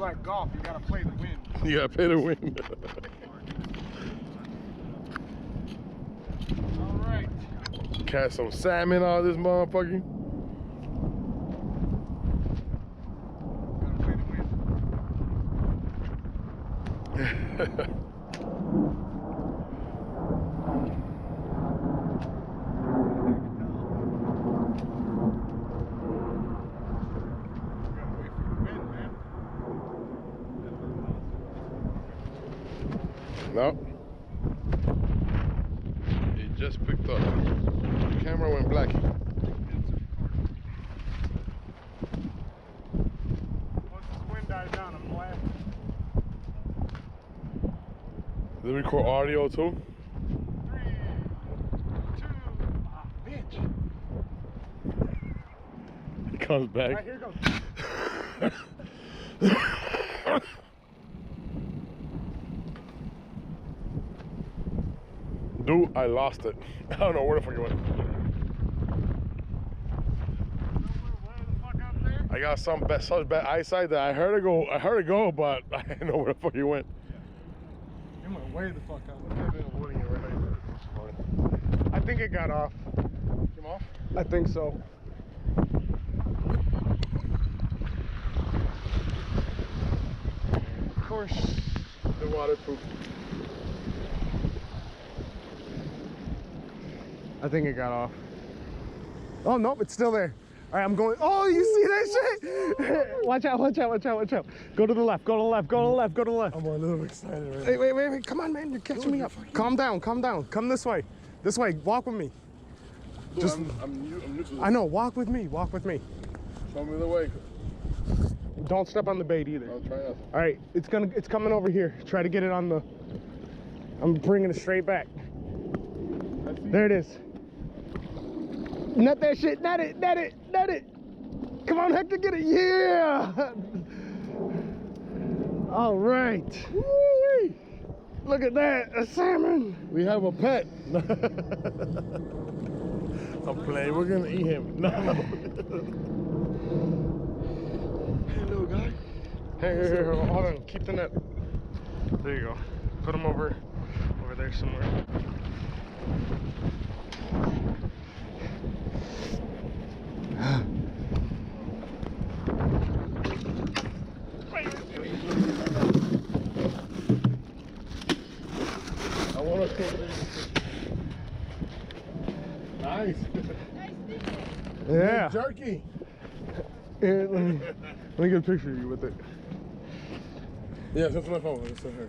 like golf, you gotta play the wind. You gotta pay to win. Alright. Catch some salmon out of this motherfucker. Gotta play the wind. No. It just picked up. The camera went black. Once this wind dies down, I'm glad. Did it record audio too? 3, 2, ah, bitch. He comes back. Alright, here goes. Dude, I lost it. I don't know where the fuck it went. Where the fuck out there? I got such bad eyesight that I heard it go, but I didn't know where the fuck it went. It went way the fuck out. I've been avoiding it right now. I think it got off. Came off? I think so. Of course, The waterproof. I think it got off. Oh, nope, it's still there. All right, I'm going. Oh, you see that shit? Watch out, watch out, watch out, watch out. Go to the left, go to the left, go to the left, go to the left. I'm a little excited right Hey, wait. Come on, man. You're catching me up. Calm down, calm down. Come this way. This way. Walk with me. Dude, Just, I'm new to this. I know. Walk with me. Walk with me. Show me the way. Don't step on the bait either. I'll try out. All right, it's coming over here. Try to get it on the. I'm bringing it straight back. There it is. Nut that shit. Nut it. Nut it. Nut it. Come on, Hector, get it. Yeah. All right. Woo-wee. Look at that, a salmon. We have a pet. I'm playing. We're gonna eat him. No. Hey, little guy. Hey, here, hold on. Keep the net. There you go. Put him over there somewhere. I want to cook this. Nice. Yeah. Jerky. Here, let me get a picture of you with it. Yeah, that's my phone. It's here.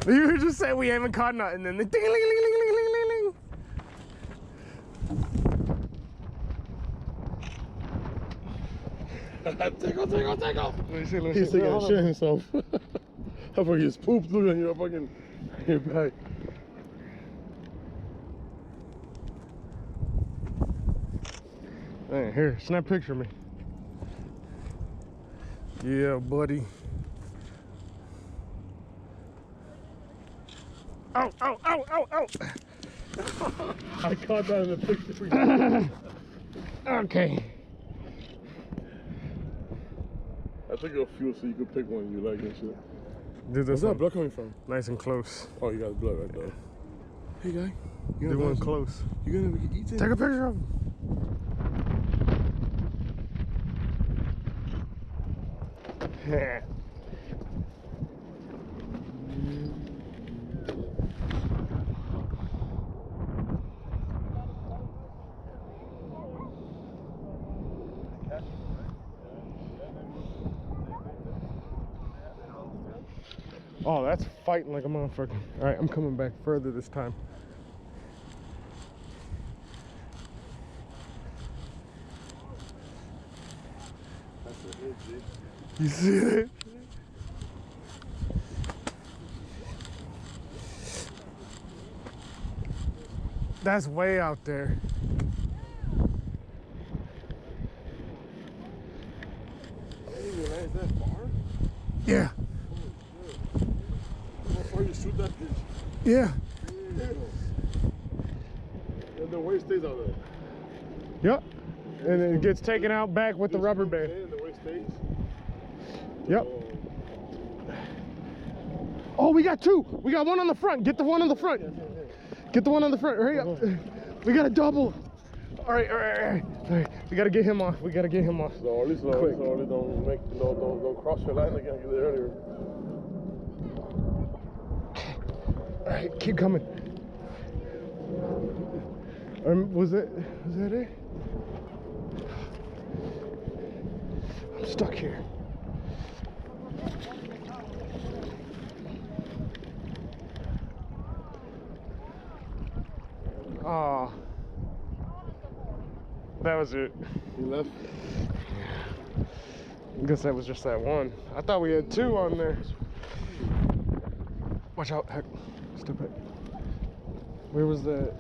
You just said we haven't caught nothing, then the ding-a-ling-ling-ling-ling-ling-ling. Take off. Let me see. He's taking No, a shit himself. I fucking his poop. Look at your fucking your back. Hey, here, snap picture of me. Yeah, buddy. Ow. I caught that in the picture. Okay. I took a few so you could pick one you like and shit. Do Where's this that one. blood coming from? Nice and close. Oh, you got blood right there. Hey, guy. You Do gonna one buy close. some? You gonna be eating? Take a picture of him. Yeah. Oh, that's fighting like a motherfucker. All right, I'm coming back further this time. That's a hit, G. You see it? That's way out there. Hey, man, is that far? Yeah. How far you shoot that bitch? Yeah. And the weight stays out there. Yep. And it gets taken out back with the rubber band. And the weight stays. Yep. Oh, we got two. We got one on the front. Get the one on the front. Get the one on the front. Hurry up. We got a double. All right. We gotta get him off. Slowly. Don't cross your line again. Get there earlier. All right, keep coming. Was that it? I'm stuck here. Oh, that was it. He left. I guess that was just that one. I thought we had two on there. Watch out. Heck. Step back. Where was that?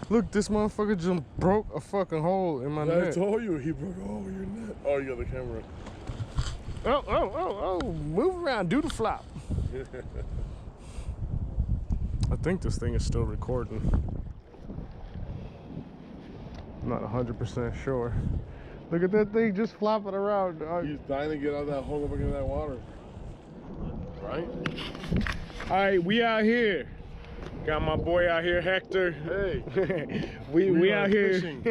Look, this motherfucker just broke a fucking hole in my net. I told you he broke all your net. Oh, you got the camera. Oh, move around, do the flop. I think this thing is still recording. I'm not 100% sure. Look at that thing just flopping around, dog. He's dying to get out of that hole up into that water. Right? All right, we out here. Got my boy out here, Hector. Hey, we out here. Fishing.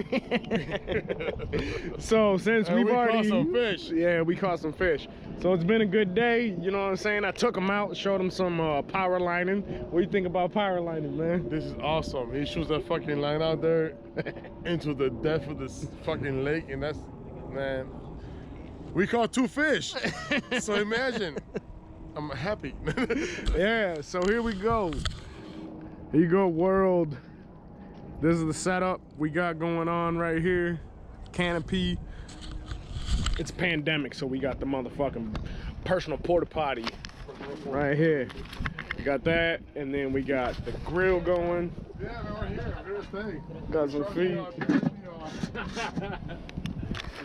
So since we've already caught some fish. Yeah, we caught some fish. So it's been a good day. You know what I'm saying? I took him out, showed him some power lining. What do you think about power lining, man? This is awesome. He shoots that fucking line out there into the depth of this fucking lake, and that's, man. We caught 2 fish. So imagine. I'm happy. Yeah. So here we go. Here you go, world. This is the setup we got going on right here. Canopy. It's pandemic, so we got the motherfucking personal porta potty right here. We got that, and then we got the grill going. Yeah, man, we're here. We're staying. Got some feet.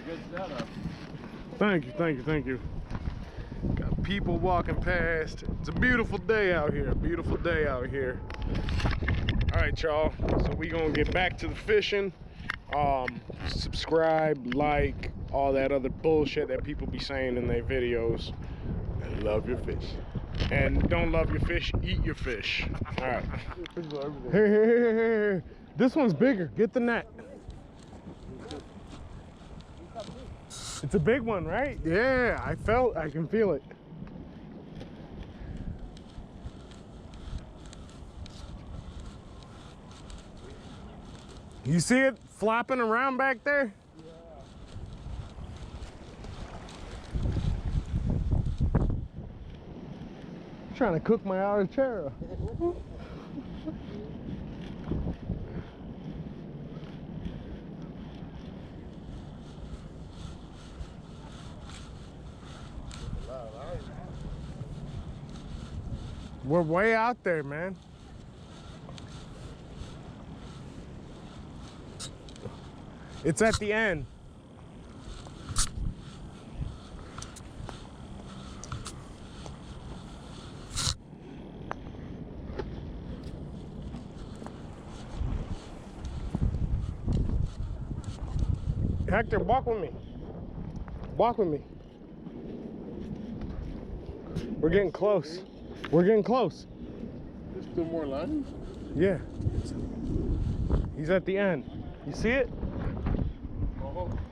Good setup. Thank you. Got people walking past. It's a beautiful day out here. All right, y'all. So we gonna get back to the fishing. Subscribe, like, all that other bullshit that people be saying in their videos. And love your fish. And don't love your fish, eat your fish. All right. Here. This one's bigger. Get the net. It's a big one, right? Yeah, I can feel it. You see it flopping around back there? Yeah. I'm trying to cook my arrachera. We're way out there, man. It's at the end. Hector, walk with me. Walk with me. We're getting close. There's 2 more lines? Yeah. He's at the end. You see it?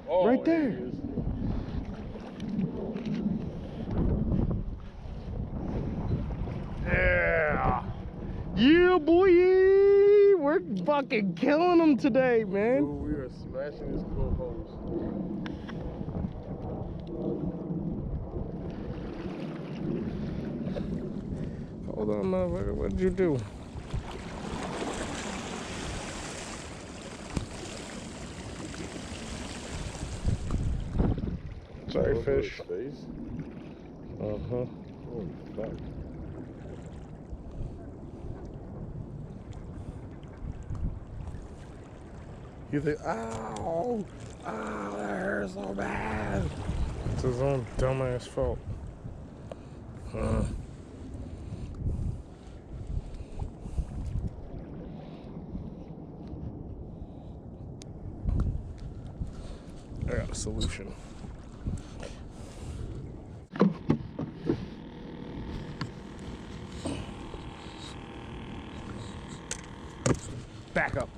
Oh, right there. Yeah. Yeah, boy. We're fucking killing them today, man. Dude, we are smashing these cohos. Hold on, motherfucker. What did you do? Sorry, fish. Uh-huh. Holy fuck. You think, ow, that hurts so bad. It's his own dumbass fault. I got a solution. Back up.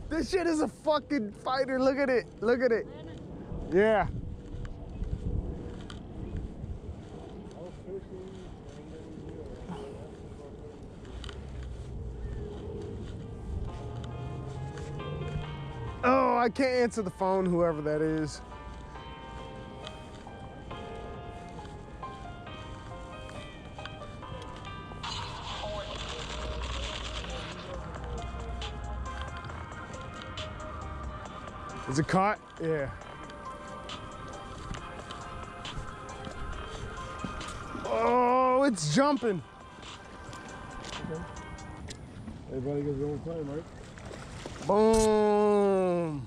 This shit is a fucking fighter. Look at it. Look at it. Yeah. Oh, I can't answer the phone, whoever that is. Is it caught? Yeah. Oh, it's jumping. Okay. Everybody gets their own time, right? Boom.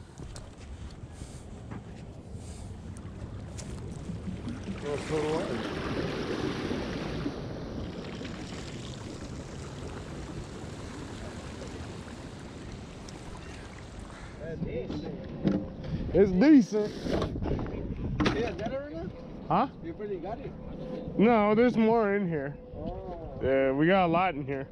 Oh, so do I. It's decent. Yeah, that area? Huh? You pretty got it. No, there's more in here. Oh. Yeah, we got a lot in here.